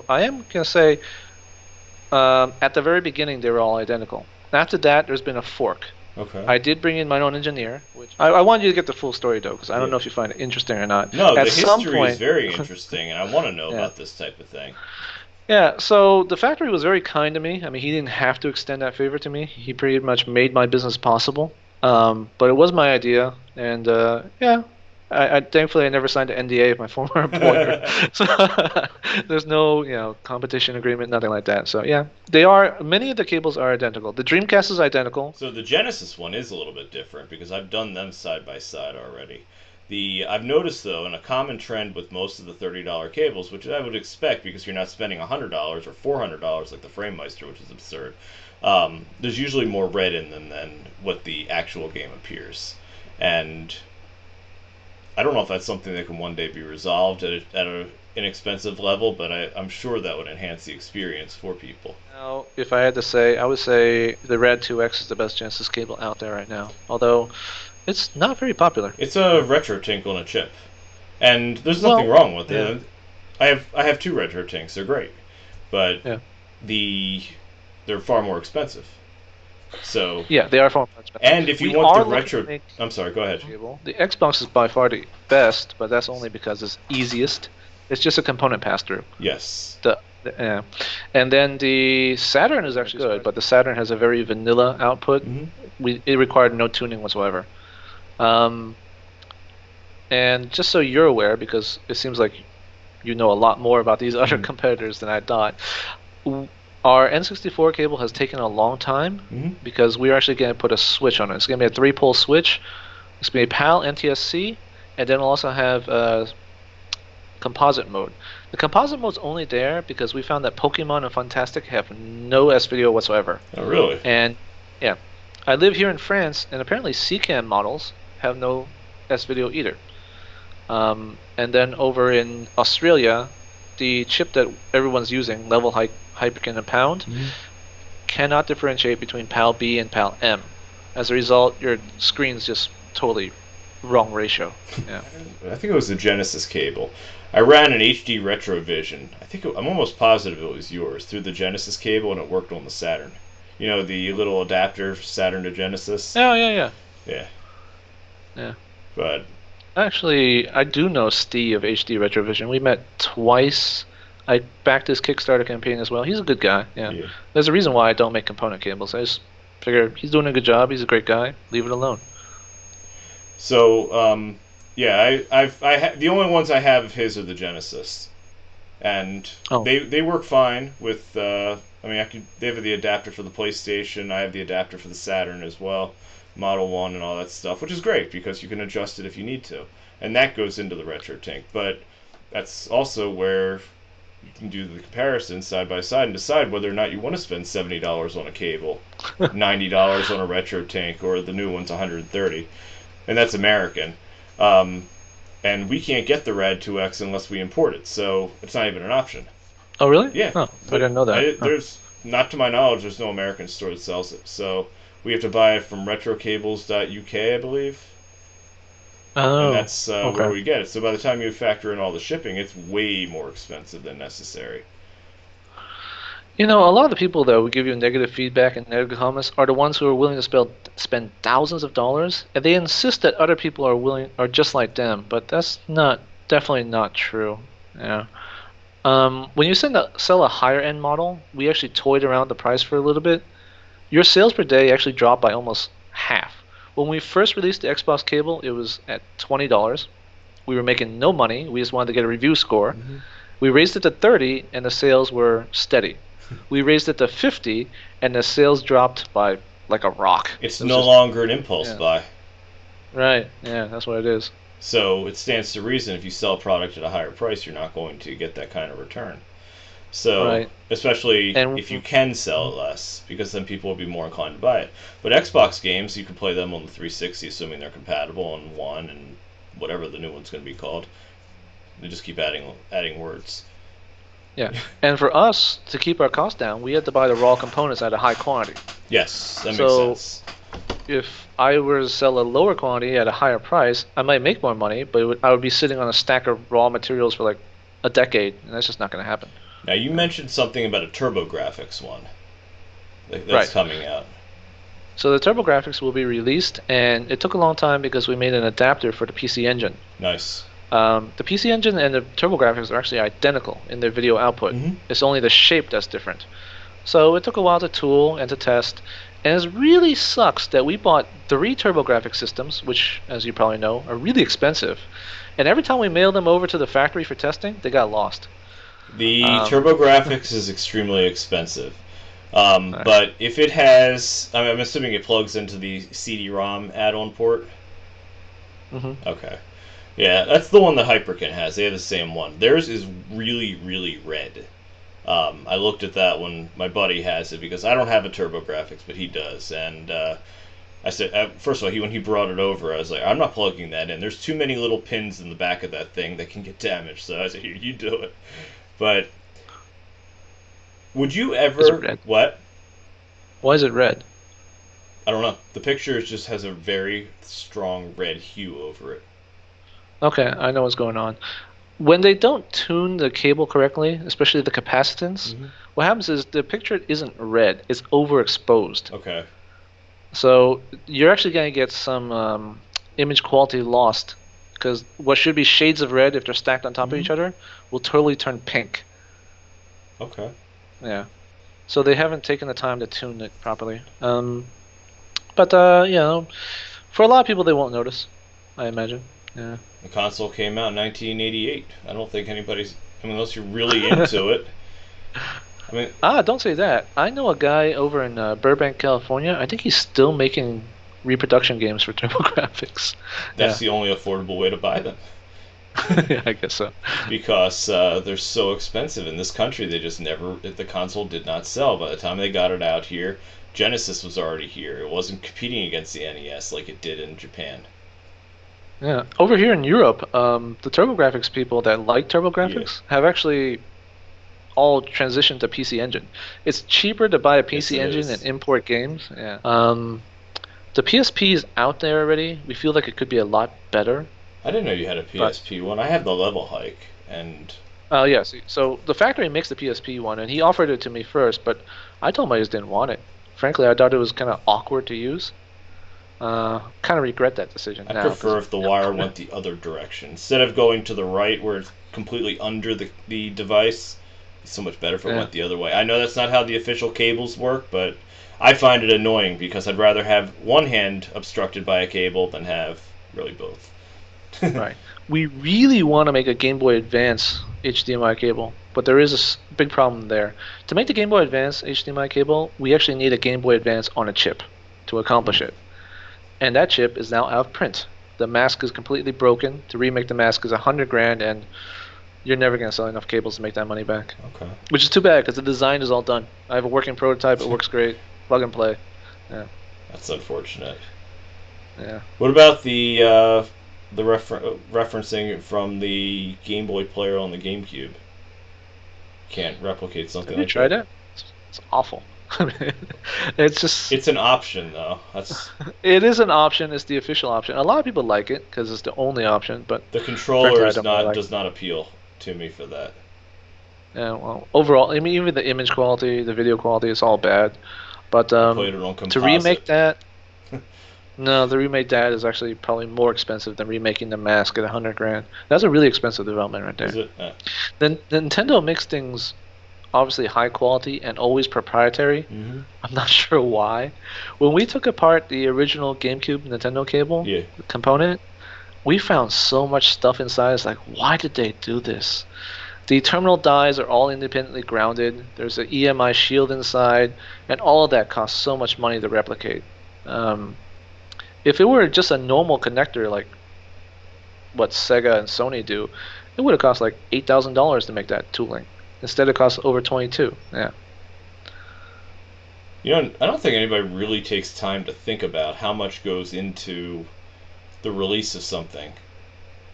So I am gonna say, at the very beginning they were all identical. After that, there's been a fork. Okay. I did bring in my own engineer, which I want you to get the full story though, because I don't Yeah. know if you find it interesting or not. No, At the some history is point, very interesting, and I want to know yeah, about this type of thing. yeah. So the factory was very kind to me. I mean, he didn't have to extend that favor to me. He pretty much made my business possible. But it was my idea, and yeah, I thankfully I never signed an NDA with my former employer, so there's no competition agreement, nothing like that. So yeah, they are many of the cables are identical. The Dreamcast is identical. So the Genesis one is a little bit different because I've done them side by side already. I've noticed though, and a common trend with most of the $30 cables, which I would expect because you're not spending $100 or $400 like the FrameMeister, which is absurd. There's usually more red in them than what the actual game appears, and I don't know if that's something that can one day be resolved at a inexpensive level, but I'm sure that would enhance the experience for people. Now, if I had to say, I would say the Red 2X is the best Genesis cable out there right now. Although it's not very popular. It's a retro tink on a chip, and there's nothing Well, wrong with yeah, it. I have two retro tinks. They're great, but yeah, the they're far more expensive. So, yeah, they are far more expensive. and if you We want the are looking to retro, make I'm sorry. Go ahead. cable. The Xbox is by far the best, but that's only because it's easiest. It's just a component pass-through. Yes. Yeah. And then the Saturn is actually good, but the Saturn has a very vanilla output. Hmm. It required no tuning whatsoever. Um, and just so you're aware, because it seems like you know a lot more about these other Hmm. competitors than I thought, our N64 cable has taken a long time Hmm. because we're actually going to put a switch on it. It's going to be a 3-pole switch. It's going to be PAL NTSC, and then we'll also have composite mode. The composite mode's only there because we found that Pokemon and Fantastic have no S video whatsoever. Oh, really? And yeah, I live here in France, and apparently CCAM models have no S video either. And then over in Australia, the chip that everyone's using, level hyperkin and pound, Hmm. cannot differentiate between PAL B and PAL M. As a result, your screen's just totally wrong ratio. Yeah. I think it was the Genesis cable. I ran an HD Retrovision. I'm almost positive it was yours through the Genesis cable, and it worked on the Saturn. You know the little adapter Saturn to Genesis. Oh yeah, yeah, Yeah, yeah. but Actually, I do know Steve of HD Retrovision. We met twice. I backed his Kickstarter campaign as well. He's a good guy. Yeah. yeah. There's a reason why I don't make component cables. I just figure he's doing a good job. He's a great guy. Leave it alone. So yeah, the only ones I have of his are the Genesis, and Oh, they work fine with. I mean, they have the adapter for the PlayStation. I have the adapter for the Saturn as well, Model One and all that stuff, which is great because you can adjust it if you need to, and that goes into the retro tank. But that's also where you can do the comparison side by side and decide whether or not you want to spend $70 on a cable, $90 on a retro tank, or the new one's 130, and that's American. Um, and we can't get the Rad 2X unless we import it, so it's not even an option. oh really? Yeah, Oh, I but didn't know that. Huh. there's not to my knowledge, there's no American store that sells it. So we have to buy it from retrocables.uk, I believe, and Oh, that's where okay. we get it. So by the time you factor in all the shipping, it's way more expensive than necessary. You know, a lot of the people that would give you negative feedback and negative comments are the ones who are willing to spend thousands of dollars, and they insist that other people are just like them. But that's definitely not true. Yeah. When you sell a higher end model, we actually toyed around the price for a little bit. Your sales per day actually dropped by almost half. When we first released the Xbox cable, it was at $20. We were making no money. We just wanted to get a review score. Hmm. We raised it to 30 and the sales were steady. We raised it to 50 and the sales dropped by like a rock. It's It was no just longer an impulse yeah. buy. Right. Yeah, that's what it is. So it stands to reason if you sell a product at a higher price, you're not going to get that kind of return. So, Right. especially And if you can sell it less, because then people will be more inclined to buy it. But Xbox games, you can play them on the 360, assuming they're compatible on one and whatever the new one's going to be called. They just keep adding words. yeah. And for us to keep our costs down, we had to buy the raw components at a high quantity. Yes, that makes So sense. if I were to sell a lower quantity at a higher price, I might make more money, but I would be sitting on a stack of raw materials for like a decade, and that's just not going to happen. Now you mentioned something about a TurboGrafx one that's Right. coming out. So the TurboGrafx will be released, and it took a long time because we made an adapter for the PC Engine. Nice. The PC Engine and the TurboGrafx are actually identical in their video output. Mm-hmm. It's only the shape that's different. So it took a while to tool and to test, and it really sucks that we bought 3 TurboGrafx systems, which, as you probably know, are really expensive. And every time we mailed them over to the factory for testing, they got lost. The Um, TurboGrafx is extremely expensive. right. But if it has, I'm assuming it plugs into the CD-ROM add-on port. Hmm. Okay. Yeah, that's the one that Hyperkin has. They have the same one. Theirs is really, really red. I looked at that when my buddy has it because I don't have a TurboGrafx, but he does. And I said, first of all, when he brought it over, I was like, I'm not plugging that in. There's too many little pins in the back of that thing that can get damaged. So I said, here, you do it. But would you Is it ever? red? What? Why is it red? I don't know. The picture just has a very strong red hue over it. Okay, I know what's going on. When they don't tune the cable correctly, especially the capacitance, Mm-hmm. what happens is the picture isn't red, it's overexposed. Okay. So you're actually going to get some image quality lost because what should be shades of red if they're stacked on top of Mm-hmm. each other will totally turn pink. Okay. Yeah. So they haven't taken the time to tune it properly. But for a lot of people, they won't notice, I imagine. Yeah. The console came out in 1988. I don't think anybody's. I mean, unless you're really into it. I mean, Don't say that. I know a guy over in Burbank, California. I think he's still making reproduction games for TurboGrafx. that's Yeah. the only affordable way to buy them Yeah, I guess so. because they're so expensive in this country. They just never. The console did not sell by the time they got it out here. Genesis was already here. It wasn't competing against the NES like it did in Japan. Yeah. Over here in Europe, the TurboGrafx people that like Yeah. TurboGrafx have actually all transitioned to PC Engine. It's cheaper to buy a Yes, PC it Engine and is. import games. Yeah. The PSP is out there already. We feel like it could be a lot better, I didn't know you had a but PSP one. I had the level hike, and oh yes. So the factory makes the PSP one, and he offered it to me first, but I told him I just didn't want it. Frankly, I thought it was kind of awkward to use. Kind of regret that decision I now prefer because if the wire went the other direction. Instead of going to the right where it's completely under the device, it's so much better if it yeah. went the other way. I know that's not how the official cables work, but I find it annoying because I'd rather have one hand obstructed by a cable than have really both. Right. We really want to make a Game Boy Advance HDMI cable, but there is a big problem there. To make the Game Boy Advance HDMI cable, we actually need a Game Boy Advance on a chip to accomplish it. And that chip is now out of print. The mask is completely broken. To remake the mask is 100 grand, and you're never going to sell enough cables to make that money back. Okay. Which is too bad because the design is all done. I have a working prototype. It works great. Plug and play. Yeah. That's unfortunate. Yeah. What about the referencing from the Game Boy player on the GameCube? Can't replicate something Have you like tried that. it? It's awful. It's just It's an option though. That's it is an option. It's the official option. A lot of people like it because it's the only option. But the frankly, controller I is don't really not like it. does not appeal to me for that. Yeah. Well, overall, I mean, even the image quality, the video quality, is all bad. But I played it on to composite. remake that, no, the remake that is actually probably more expensive than remaking the mask at 100 grand. That's a really expensive development right Is there. it? Then Nintendo makes things obviously high quality and always proprietary. Mm-hmm. I'm not sure why. When we took apart the original GameCube Nintendo cable Yeah. component, we found so much stuff inside. It's like, why did they do this? The terminal dies are all independently grounded. There's an EMI shield inside, and all of that costs so much money to replicate. Um, if it were just a normal connector like what Sega and Sony do, it would have cost like $8,000 to make that tooling. Instead, it costs over 22. Yeah. You know, I don't think anybody really takes time to think about how much goes into the release of something,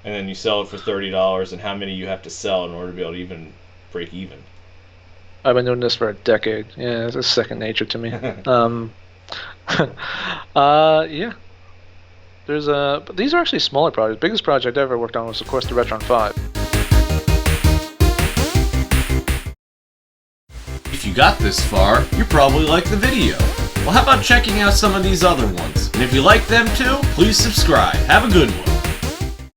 and then you sell it for $30, and how many you have to sell in order to be able to even break even. I've been doing this for a decade. Yeah, it's second nature to me. Um, yeah. But these are actually smaller projects. Biggest project I ever worked on was, of course, the Retron 5. If you got this far, you probably like the video. Well, how about checking out some of these other ones? And if you like them too, please subscribe. Have a good one.